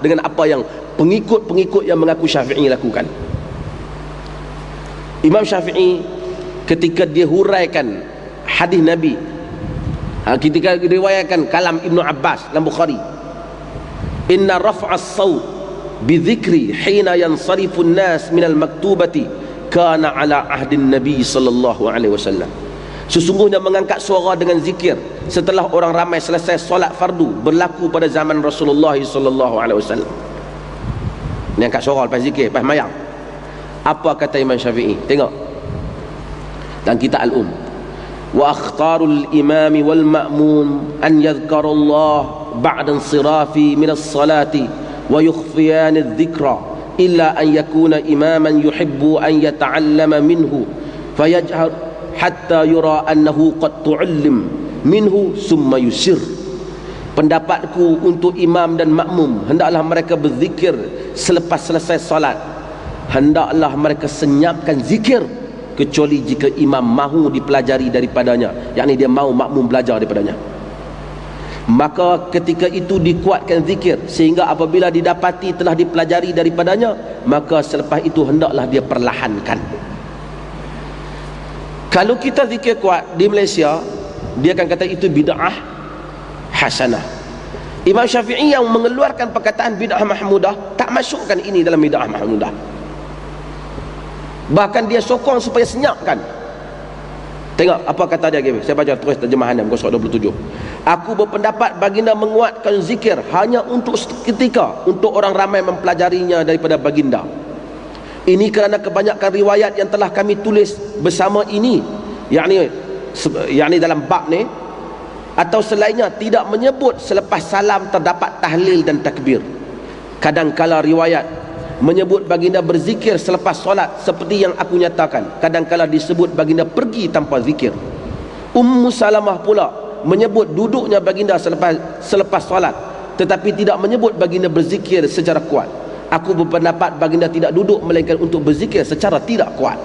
dengan apa yang pengikut-pengikut yang mengaku Syafi'i lakukan. Imam Syafi'i ketika dia huraikan hadis Nabi, ketika diriwayatkan kalam Ibnu Abbas dalam Bukhari, inna raf'as sawt bi dzikri hina yansarifu an-nas min al-maktubati kana ala ahdin Nabi sallallahu alaihi wasallam. Sesungguhnya mengangkat suara dengan zikir setelah orang ramai selesai solat fardu berlaku pada zaman Rasulullah sallallahu alaihi wasallam. Ni angkat suara lepas zikir, lepas mayang. Apa kata Imam Syafi'i? Tengok dan kita al-um, wa akhtarul imami wal ma'mum an yadhkarullah ba'da insirafi min as-salati wa yukhfiyan adh-dhikra illa an yakuna imaman yuhibbu an yata'allama minhu fayajhar hatta yura annahu qad tu'allim minhu summa yusir. Pendapatku untuk imam dan makmum, hendaklah mereka berzikir selepas selesai salat. Hendaklah mereka senyapkan zikir kecuali jika imam mahu dipelajari daripadanya, yakni dia mahu makmum belajar daripadanya. Maka ketika itu dikuatkan zikir sehingga apabila didapati telah dipelajari daripadanya, maka selepas itu hendaklah dia perlahankan. Kalau kita zikir kuat di Malaysia, dia akan kata itu bid'ah hasanah. Imam Syafi'i yang mengeluarkan perkataan bid'ah mahmudah, tak masukkan ini dalam bid'ah mahmudah. Bahkan dia sokong supaya senyapkan. Tengok apa kata dia. Saya baca terus terjemahan dia, muka surat 27. Aku berpendapat baginda menguatkan zikir hanya untuk seketika, untuk orang ramai mempelajarinya daripada baginda. Ini kerana kebanyakan riwayat yang telah kami tulis bersama ini, yakni dalam bab ni atau selainnya, tidak menyebut selepas salam terdapat tahlil dan takbir. Kadangkala riwayat menyebut baginda berzikir selepas solat seperti yang aku nyatakan. Kadangkala disebut baginda pergi tanpa zikir. Ummu Salamah pula menyebut duduknya baginda selepas solat, tetapi tidak menyebut baginda berzikir secara kuat. Aku berpendapat baginda tidak duduk melainkan untuk berzikir secara tidak kuat.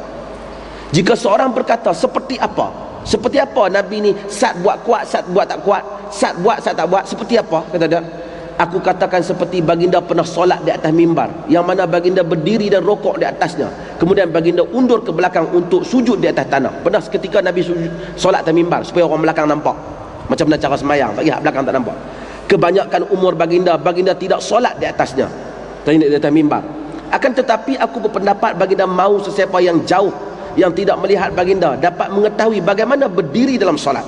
Jika seorang berkata seperti apa Nabi ni, sat buat kuat, sat buat tak kuat, sat buat, sat tak buat, seperti apa? Kata dia, aku katakan seperti baginda pernah solat di atas mimbar, yang mana baginda berdiri dan rokok di atasnya, kemudian baginda undur ke belakang untuk sujud di atas tanah. Pernah seketika Nabi solat atas mimbar supaya orang belakang nampak, macam mana cara semayang, bagi hak belakang tak nampak. Kebanyakan umur baginda tidak solat di atasnya, di atas mimbar. Akan tetapi aku berpendapat baginda mahu sesiapa yang jauh, yang tidak melihat baginda, dapat mengetahui bagaimana berdiri dalam solat,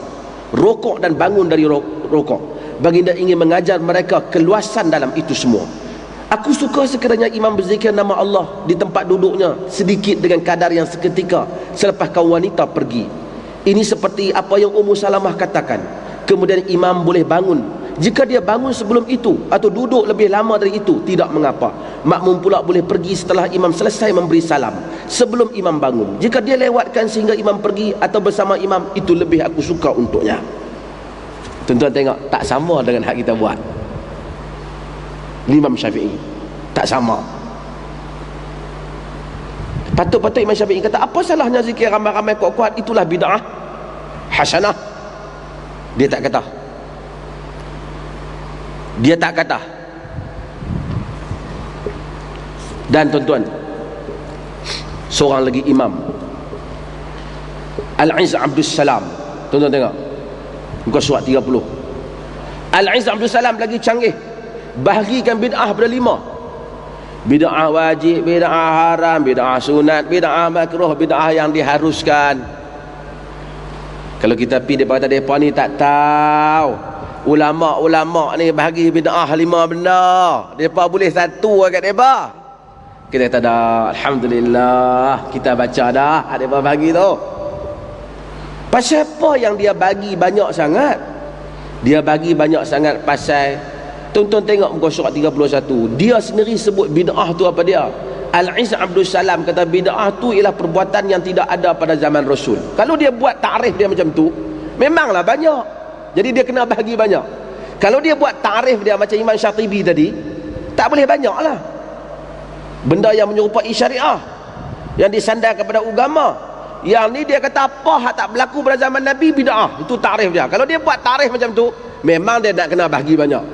rokok dan bangun dari rokok. Baginda ingin mengajar mereka keluasan dalam itu semua. Aku suka sekiranya imam berzikir nama Allah di tempat duduknya sedikit dengan kadar yang seketika selepas kaum wanita pergi. Ini seperti apa yang Ummu Salamah katakan. Kemudian imam boleh bangun. Jika dia bangun sebelum itu atau duduk lebih lama dari itu, tidak mengapa. Makmum pula boleh pergi setelah imam selesai memberi salam, sebelum imam bangun. Jika dia lewatkan sehingga imam pergi atau bersama imam, itu lebih aku suka untuknya. Tuan-tuan tengok, tak sama dengan hak kita buat. Imam Syafi'i tak sama. Patut-patut Imam Syafi'i kata, apa salahnya zikir ramai-ramai kuat-kuat, itulah bid'ah hasanah. Dia tak kata. Dan tuan-tuan, seorang lagi imam, Al-Izz Abdul Salam. Tuan-tuan tengok muka surat 30. Al-Izz Abdul Salam lagi canggih, bahagikan bid'ah pada 5. Bid'ah wajib, bid'ah haram, bid'ah sunat, bid'ah makruh, bid'ah yang diharuskan. Kalau kita pergi daripada mereka ni tak tahu. Ulama-ulama ni bahagi bid'ah 5 benda. Mereka boleh satu kat mereka. Kita kata dah, alhamdulillah, kita baca dah mereka bagi tu. Pasal apa yang dia bagi banyak sangat? Dia bagi banyak sangat pasal, tuan-tuan tengok muka surat 31. Dia sendiri sebut bid'ah tu apa dia? Al-Izz Abdul Salam kata bid'ah tu ialah perbuatan yang tidak ada pada zaman Rasul. Kalau dia buat takrif dia macam tu, memanglah banyak. Jadi dia kena bahagi banyak. Kalau dia buat takrif dia macam Imam Syatibi tadi, tak boleh banyak lah. Benda yang menyerupai syariah, yang disandar kepada agama, yang ni dia kata apa hak tak berlaku pada zaman Nabi, bid'ah. Itu takrif dia. Kalau dia buat takrif macam tu, memang dia nak kena bahagi banyak.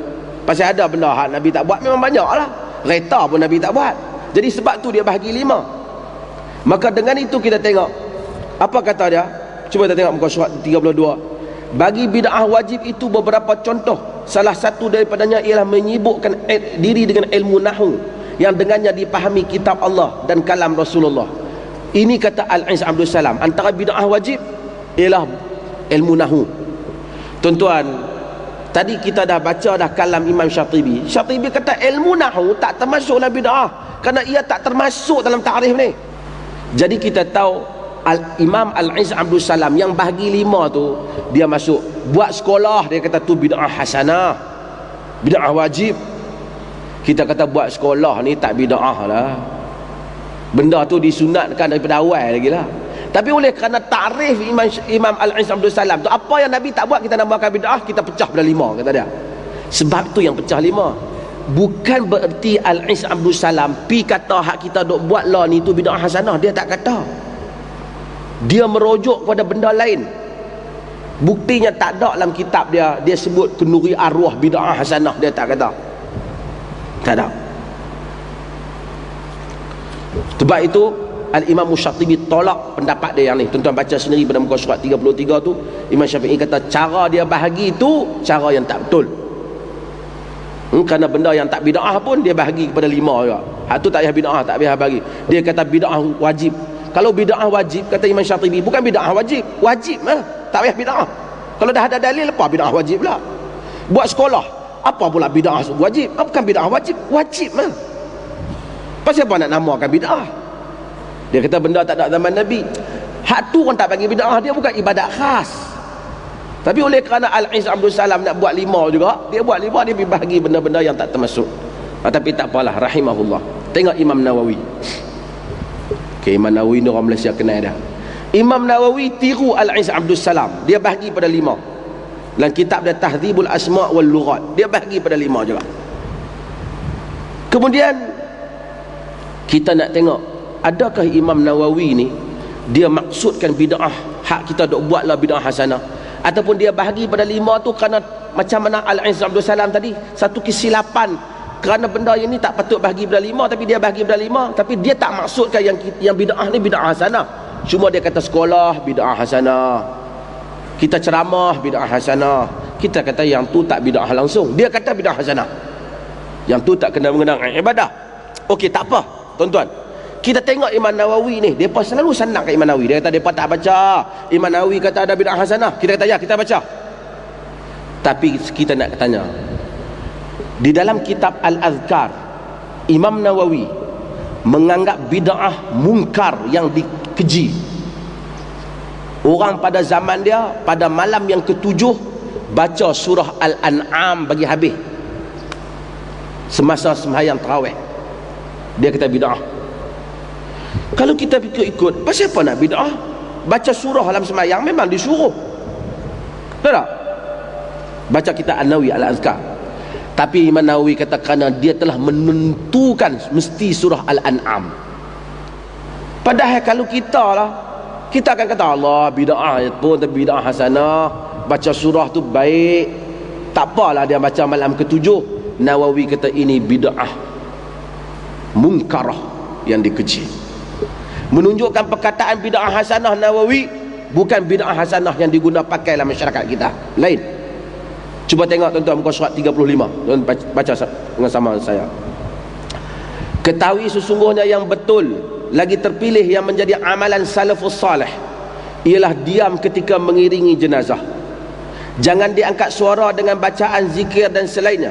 Pasal ada benda hak Nabi tak buat memang banyak lah. Reta pun Nabi tak buat. Jadi sebab tu dia bahagi 5. Maka dengan itu kita tengok apa kata dia. Cuba kita tengok muka surat 32. Bagi bid'ah wajib itu beberapa contoh. Salah satu daripadanya ialah menyibukkan diri dengan ilmu nahwu yang dengannya dipahami kitab Allah dan kalam Rasulullah. Ini kata Al-Iz Abdul Salam, antara bid'ah wajib ialah ilmu nahwu. Tuan-tuan, tadi kita dah baca dah kalam Imam Syatibi. Syatibi kata ilmu nahwu tak termasuk dalam bid'ah kerana ia tak termasuk dalam ta'rif ni. Jadi kita tahu Imam Al-Iz Abdul Salam yang bahagi 5 tu, dia masuk buat sekolah, dia kata tu bid'ah hasanah, bid'ah wajib. Kita kata buat sekolah ni tak bid'ah lah, benda tu disunatkan daripada awal lagi lah. Tapi oleh kerana ta'rif Imam Al-Iz Abdul Salam tu, apa yang Nabi tak buat kita namakan bid'ah, kita pecah pada 5, kata dia. Sebab tu yang pecah 5. Bukan bererti Al-Iz Abdul Salam pi kata hak kita duk buat lah ni tu bid'ah hasanah. Dia tak kata. Dia merujuk kepada benda lain. Buktinya tak ada dalam kitab dia sebut kenduri arwah bid'ah hasanah. Dia tak kata. Tak ada. Sebab itu Al-Imam Syatibi tolak pendapat dia yang ni. Tuan-tuan baca sendiri pada muka surat 33 tu, Imam Syafi'i kata cara dia bahagi tu cara yang tak betul. Kerana benda yang tak bid'ah pun dia bahagi kepada 5 juga. Hak tu tak payah bid'ah, tak payah bagi. Dia kata bid'ah wajib. Kalau bid'ah wajib, kata Imam Syatibi, bukan bid'ah wajib. Wajib lah, tak payah bid'ah. Kalau dah ada dalil, apa bid'ah wajib lah? Buat sekolah, apa pula bid'ah wajib? Bukan bid'ah wajib, wajib lah. Pasal apa nak namakan bid'ah? Dia kata benda tak ada zaman Nabi. Hak tu orang tak bagi bid'ah, dia bukan ibadat khas. Tapi oleh kerana Al-Iz Abdul Salam nak buat 5 juga, dia buat 5, dia bahagi benda-benda yang tak termasuk. Tapi tak apalah, rahimahullah. Tengok Imam Nawawi. Imam Nawawi ni orang Malaysia kenal dah. Imam Nawawi tiru Al-Iz Abdul Salam, dia bahagi pada 5. Dalam kitab dia Tahdzibul Asma' wal Lughat, dia bahagi pada 5 juga. Kemudian kita nak tengok, adakah Imam Nawawi ni dia maksudkan bid'ah hak kita dok buatlah bid'ah hasanah, ataupun dia bahagi pada 5 tu kerana macam mana Al-Iz Abdul Salam tadi, satu kesilapan kerana benda yang ni tak patut bahagi pada 5, tapi dia bahagi pada 5, tapi dia tak maksudkan yang bid'ah ni bid'ah hasanah. Cuma dia kata sekolah bid'ah hasanah, kita ceramah bid'ah hasanah, kita kata yang tu tak bid'ah langsung, dia kata bid'ah hasanah, yang tu tak kena mengenang ibadah. Okey, tak apa tuan-tuan, kita tengok Imam Nawawi ni, depa selalu sandak kat Imam Nawawi. Dia kata depa tak baca Imam Nawawi kata ada bid'ah hasanah, kita kata ya, kita baca. Tapi kita nak tanya, di dalam kitab Al-Azkar, Imam Nawawi menganggap bid'ah mungkar yang dikeji. Orang pada zaman dia, pada malam yang ke-7 baca surah Al-An'am bagi habis semasa sembahyang tarawih. Dia kata bid'ah. Kalau kita ikut, pasal apa nak bid'ah? Baca surah dalam sembahyang memang disuruh. Betul tak? Baca kitab An-Nawawi Al-Azkar. Tapi Imam Nawawi kata kerana dia telah menentukan mesti surah Al-An'am. Padahal kalau kita lah, kita akan kata Allah bid'ah pun tapi bid'ah hasanah, baca surah tu baik, tak apalah dia baca malam ke-7. Nawawi kata ini bid'ah munkarah yang dikeji. Menunjukkan perkataan bid'ah hasanah Nawawi bukan bid'ah hasanah yang diguna pakai dalam masyarakat kita. Lain. Cuba tengok tuan-tuan muka surat 35. Tuan baca dengan sama saya. Ketahui sesungguhnya yang betul lagi terpilih yang menjadi amalan salafus salih ialah diam ketika mengiringi jenazah. Jangan diangkat suara dengan bacaan zikir dan selainnya.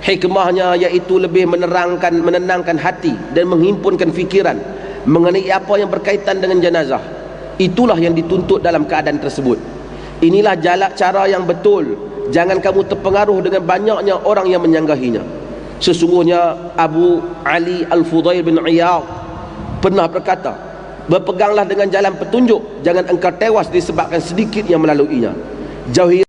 Hikmahnya iaitu lebih menenangkan hati dan menghimpunkan fikiran mengenai apa yang berkaitan dengan jenazah. Itulah yang dituntut dalam keadaan tersebut. Inilah jalan cara yang betul. Jangan kamu terpengaruh dengan banyaknya orang yang menyanggahinya. Sesungguhnya Abu Ali Al-Fudail bin Iyad pernah berkata, berpeganglah dengan jalan petunjuk, jangan engkau tewas disebabkan sedikit yang melaluinya. Jauhi